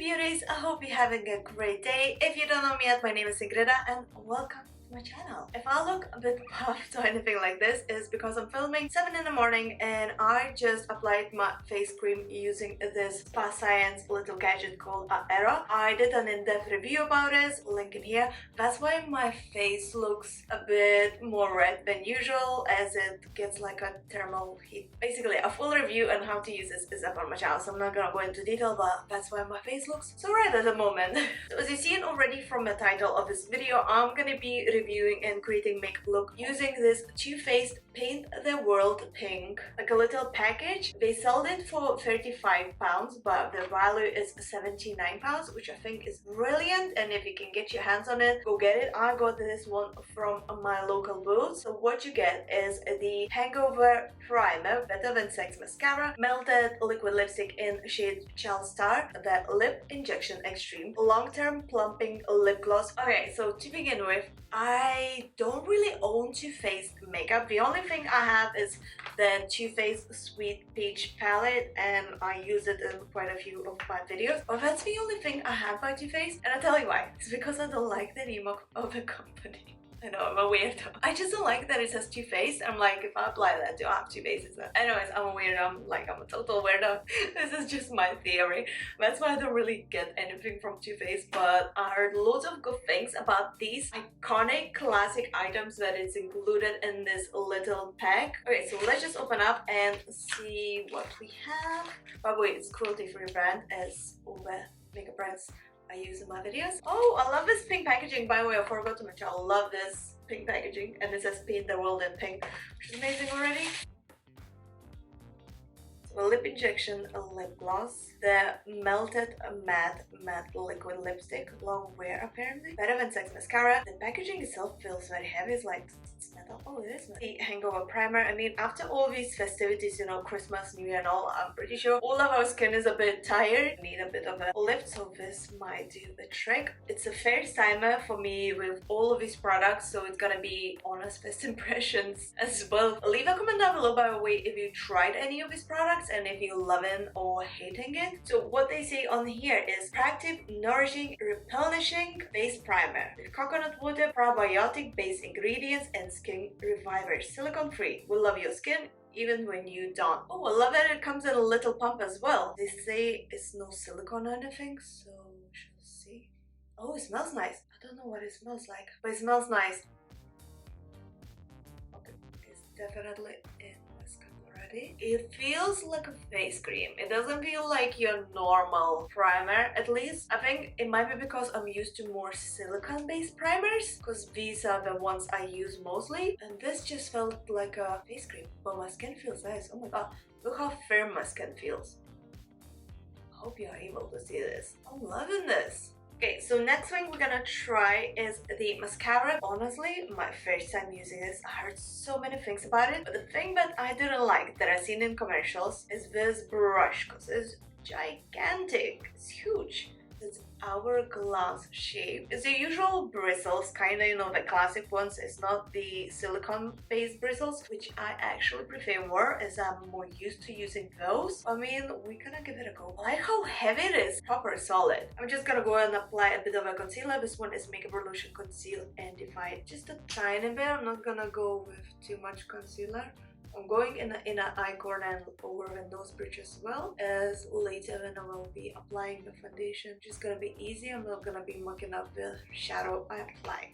beauties, I hope you're having a great day. If you don't know me yet, my name is Ingrida and welcome to my channel. If I look a bit puffed or anything like this, is because I'm filming 7 in the morning and I just applied my face cream using this Spa Science little gadget called Era. I did an in-depth review about it, link in here. That's why my face looks a bit more red than usual, as it gets like a thermal heat. Basically, a full review on how to use this is up on my channel, so I'm not gonna go into detail, but that's why my face looks so red at the moment. So as you've seen already from the title of this video, I'm gonna be reviewing and creating makeup look using this Too Faced Paint the World Pink, like a little package. They sold it for £35, but the value is £79, which I think is brilliant, and if you can get your hands on it, go get it. I got this one from my local booth. So what you get is the Hangover Primer, Better Than Sex Mascara, Melted Liquid Lipstick in shade Child Star, the Lip Injection Extreme, Long-Term Plumping Lip Gloss. Okay, so to begin with, I don't really own Too Faced makeup. The only thing I have is the Too Faced Sweet Peach palette, and I use it in quite a few of my videos. But that's the only thing I have by Too Faced, and I'll tell you why. It's because I don't like the name of the company. I know, I'm a weirdo. I just don't like that it says Too Faced. I'm like, if I apply that, do I have two faces? Anyways, I'm a weirdo. I'm a total weirdo. This is just my theory. That's why I don't really get anything from Too Faced, but I heard loads of good things about these iconic classic items that it's included in this little pack. Okay, so let's just open up and see what we have. By the way, it's cruelty-free brand, as all the makeup brands I use in my videos. Oh, I love this pink packaging. By the way, I forgot to mention, I love this pink packaging, and it says Paint the World in Pink, which is amazing already. So a lip injection, a lip gloss, the Melted Matte Liquid Lipstick, long wear apparently, Better Than Sex Mascara. The packaging itself feels very heavy. It's like, it's metal. Oh, it is metal. The Hangover Primer. I mean, after all these festivities, you know, Christmas, New Year and all, I'm pretty sure all of our skin is a bit tired, need a bit of a lift, so this might do the trick. It's a first timer for me with all of these products, so it's gonna be honest first impressions as well. Leave a comment down below, by the way, if you tried any of these products and if you're loving or hating it. So what they say on here is proactive, nourishing, replenishing face primer with coconut water, probiotic based ingredients and skin reviver, silicone free. Will love your skin even when you don't. Oh, I love that it comes in a little pump as well. They say it's no silicone or anything, so we shall see. Oh, it smells nice. I don't know what it smells like, but it smells nice. Okay, it's definitely in my skin already. It feels like a face cream. It doesn't feel like your normal primer, at least. I think it might be because I'm used to more silicone based primers, because these are the ones I use mostly, and this just felt like a face cream, but my skin feels nice. Oh my god, look how firm my skin feels. I hope you're able to see this. I'm loving this. Okay, so next thing we're gonna try is the mascara. Honestly, my first time using this, I heard so many things about it, but the thing that I didn't like that I've seen in commercials is this brush, because it's gigantic. It's huge. It's hourglass shape. It's the usual bristles, kind of, you know, the classic ones. It's not the silicone based bristles, which I actually prefer more, as I'm more used to using those. I mean, we're gonna give it a go. I like how heavy it is, proper solid. I'm just gonna go and apply a bit of a concealer. This one is Makeup Revolution Conceal and Define, just a tiny bit. I'm not gonna go with too much concealer. I'm going in an eye corner and over the nose bridge as well, as later when I will be applying the foundation. Just gonna be easy. I'm not gonna be mucking up the shadow I apply.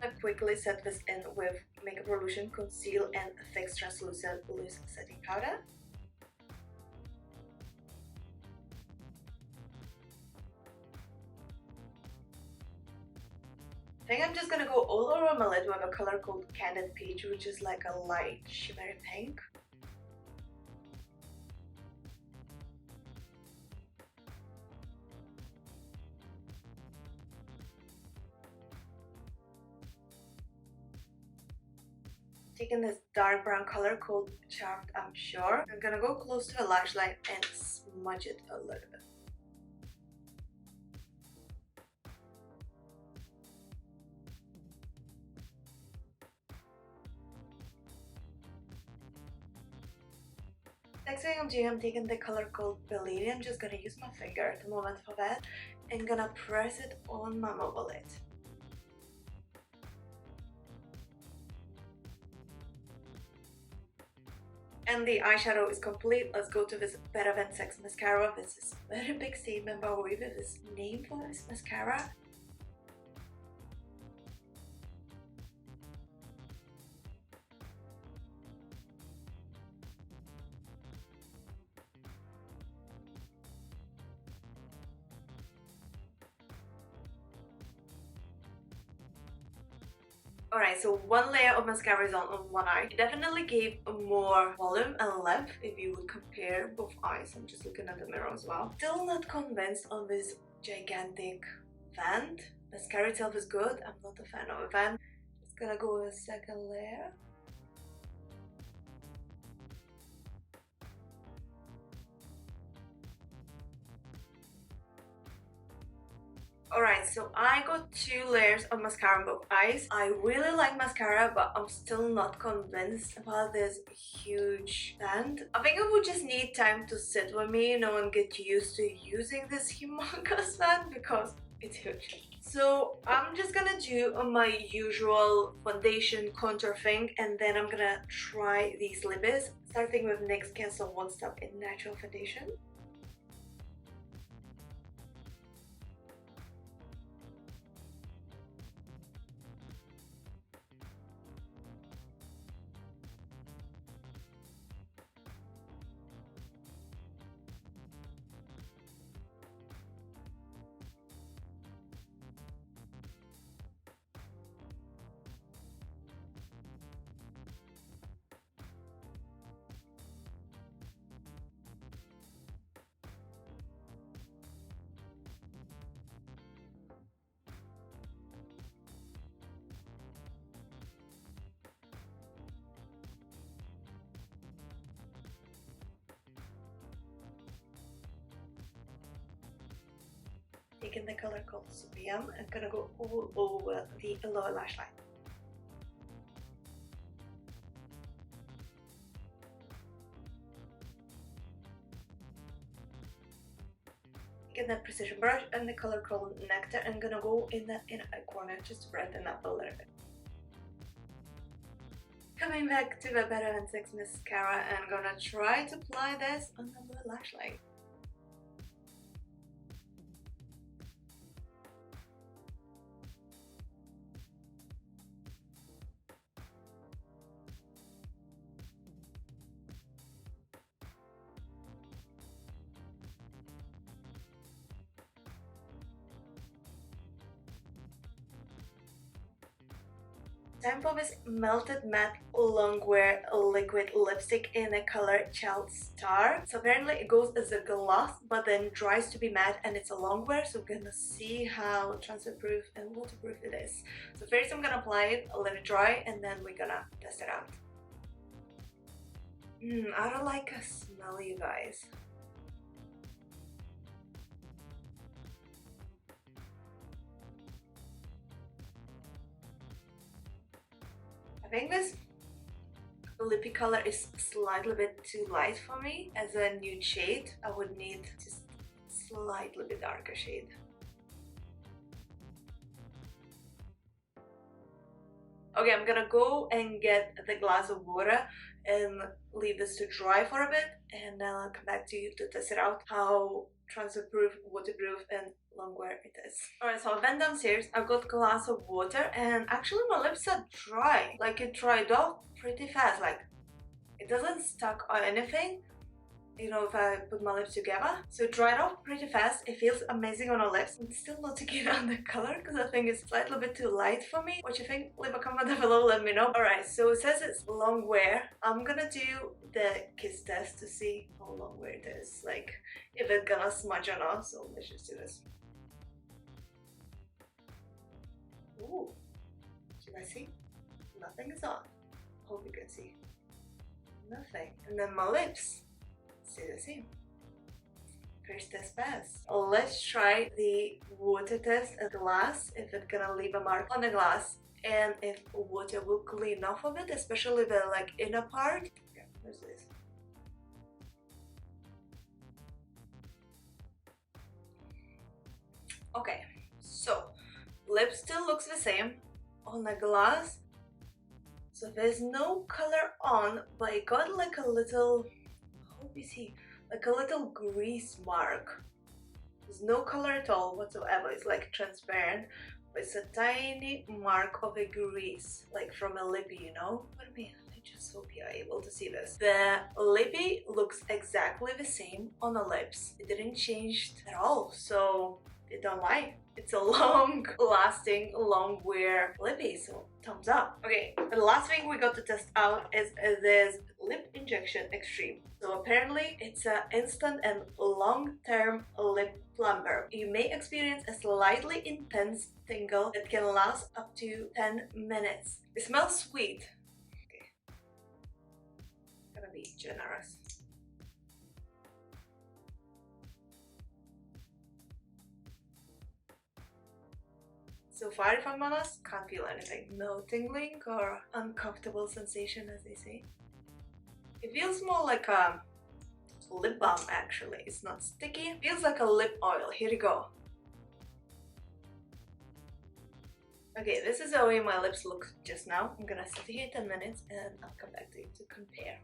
I quickly set this in with Makeup Revolution Conceal and Fix Translucent Loose Setting Powder. I think I'm just gonna go all over my lid with a color called Candid Peach, which is like a light shimmery pink. Taking this dark brown color called Charmed, I'm sure. I'm gonna go close to the lash line and smudge it a little bit. Next thing I'm doing, I'm taking the color called Belly. I'm just gonna use my finger at the moment for that and gonna press it on my mobile lid. And the eyeshadow is complete. Let's go to this Better Than Sex mascara. This is a very big statement, but we have this name for this mascara. Alright, so one layer of mascara is on one eye. It definitely gave more volume and length if you would compare both eyes. I'm just looking at the mirror as well. Still not convinced on this gigantic vent. Mascara itself is good. I'm not a fan of a vent. Just gonna go with a second layer. Alright, so I got 2 layers of mascara on both eyes. I really like mascara, but I'm still not convinced about this huge band. I think it would just need time to sit with me, and get used to using this humongous band because it's huge. So I'm just gonna do my usual foundation contour thing, and then I'm gonna try these lip balms, starting with NYX Cancel One Step in Natural Foundation. Taking the color called Supreme, I'm gonna go all over the lower lash line. Get that precision brush and the color called Nectar. I'm gonna go in the inner eye corner just to brighten up a little bit. Coming back to the Better Than Sex mascara, I'm gonna try to apply this on the lower lash line. Time for this melted matte longwear liquid lipstick in the color Child Star. So apparently it goes as a gloss but then dries to be matte, and it's a longwear, so we're gonna see how transfer proof and waterproof it is. So first I'm gonna apply it, let it dry, and then we're gonna test it out. I don't like a smell, you guys. I think this lippy color is slightly bit too light for me. As a nude shade, I would need just slightly bit darker shade. Okay, I'm gonna go and get the glass of water and leave this to dry for a bit, and then I'll come back to you to test it out, how transfer proof, waterproof and longwear it is. Alright, so I went downstairs, I got a glass of water, and actually my lips are dry. Like, it dried off pretty fast, like it doesn't stuck or anything, if I put my lips together. So it dried off pretty fast. It feels amazing on our lips. I'm still not taking out the color because I think it's slightly bit too light for me. What you think? Leave a comment down below, let me know. Alright, so it says it's long wear. I'm gonna do the kiss test to see how long wear it is, like if it's gonna smudge or not. So let's just do this. Ooh, should I see? Nothing is on. Hope you can see. Nothing. And then my lips. See the same. First test pass. Let's try the water test at glass, if it's gonna leave a mark on the glass and if water will clean off of it, especially the inner part. Okay, there's this. Okay, so lip still looks the same on the glass. So there's no color on, but I got like a little, how do you see, like a little grease mark. There's no color at all whatsoever. It's like transparent, but it's a tiny mark of a grease, like from a lippy, you know what I mean? I just hope you are able to see this. The lippy looks exactly the same on the lips. It didn't change at all, so they don't lie. It's a long lasting, long wear lippy, so thumbs up. Okay, the last thing we got to test out is this lip injection extreme. So apparently it's an instant and long-term lip plumper. You may experience a slightly intense tingle that can last up to 10 minutes. It smells sweet. Okay, gonna be generous. So far, if I'm honest, can't feel anything. No tingling or uncomfortable sensation, as they say. It feels more like a lip balm actually. It's not sticky. It feels like a lip oil. Here you go. Okay, this is the way my lips look just now. I'm gonna sit here 10 minutes and I'll come back to you to compare.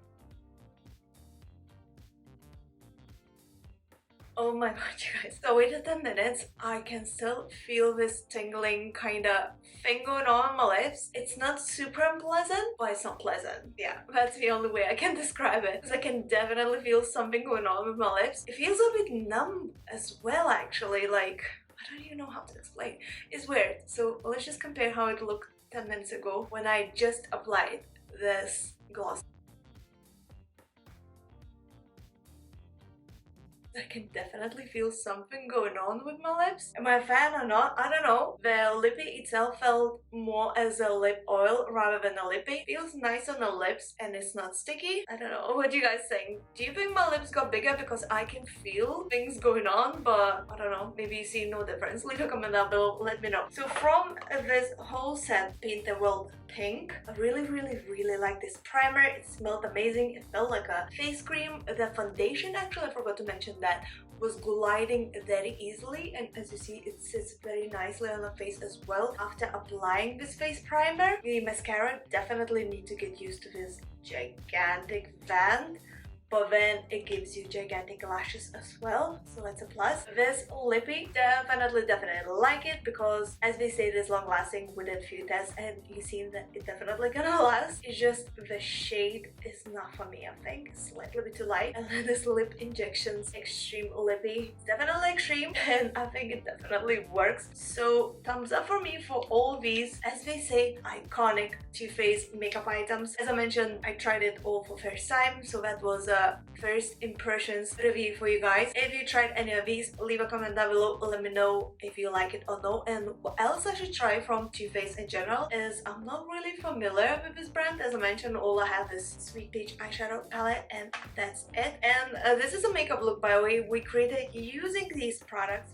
Oh my god, you guys. So wait 10 minutes, I can still feel this tingling kind of thing going on my lips. It's not super unpleasant, but it's not pleasant. Yeah, that's the only way I can describe it. Because I can definitely feel something going on with my lips. It feels a bit numb as well, actually. Like, I don't even know how to explain. It's weird. So let's just compare how it looked 10 minutes ago when I just applied this gloss. I can definitely feel something going on with my lips. Am I a fan or not? I don't know. The lippy itself felt more as a lip oil rather than a lippy. Feels nice on the lips and it's not sticky. I don't know. What do you guys think? Do you think my lips got bigger because I can feel things going on? But I don't know. Maybe you see no difference. Leave a comment down below. Let me know. So from this whole set, Paint the World Pink, I really like this primer. It smelled amazing. It felt like a face cream. The foundation, actually, I forgot to mention that, was gliding very easily, and as you see, it sits very nicely on the face as well after applying this face primer. The mascara, definitely need to get used to this gigantic band, but then it gives you gigantic lashes as well, so that's a plus. This lippy, definitely like it because, as they say, it is long lasting. We did a few tests and you seen that it definitely gonna last. It's just the shade is not for me, I think. Slightly bit too light. And then this lip injections extreme lippy, definitely extreme, and I think it definitely works. So thumbs up for me for all these, as they say, iconic Too Faced makeup items. As I mentioned, I tried it all for first time, so that was a first impressions review for you guys. If you tried any of these, leave a comment down below. Let me know if you like it or no, and what else I should try from Too Faced in general, is I'm not really familiar with this brand. As I mentioned, all I have is Sweet Peach eyeshadow palette and that's it. And this is a makeup look, by the way, we created using these products.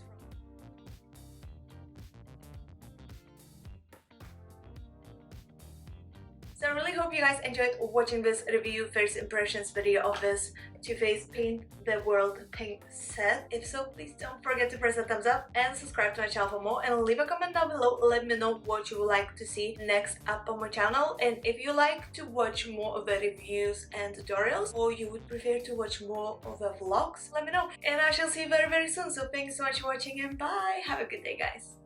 So I really hope you guys enjoyed watching this review first impressions video of this Too Faced Paint the World Pink set. If so, please don't forget to press the thumbs up and subscribe to my channel for more, and leave a comment down below. Let me know what you would like to see next up on my channel, and if you like to watch more of the reviews and tutorials, or you would prefer to watch more of the vlogs, let me know. And I shall see you very soon. So thanks so much for watching and bye. Have a good day, guys.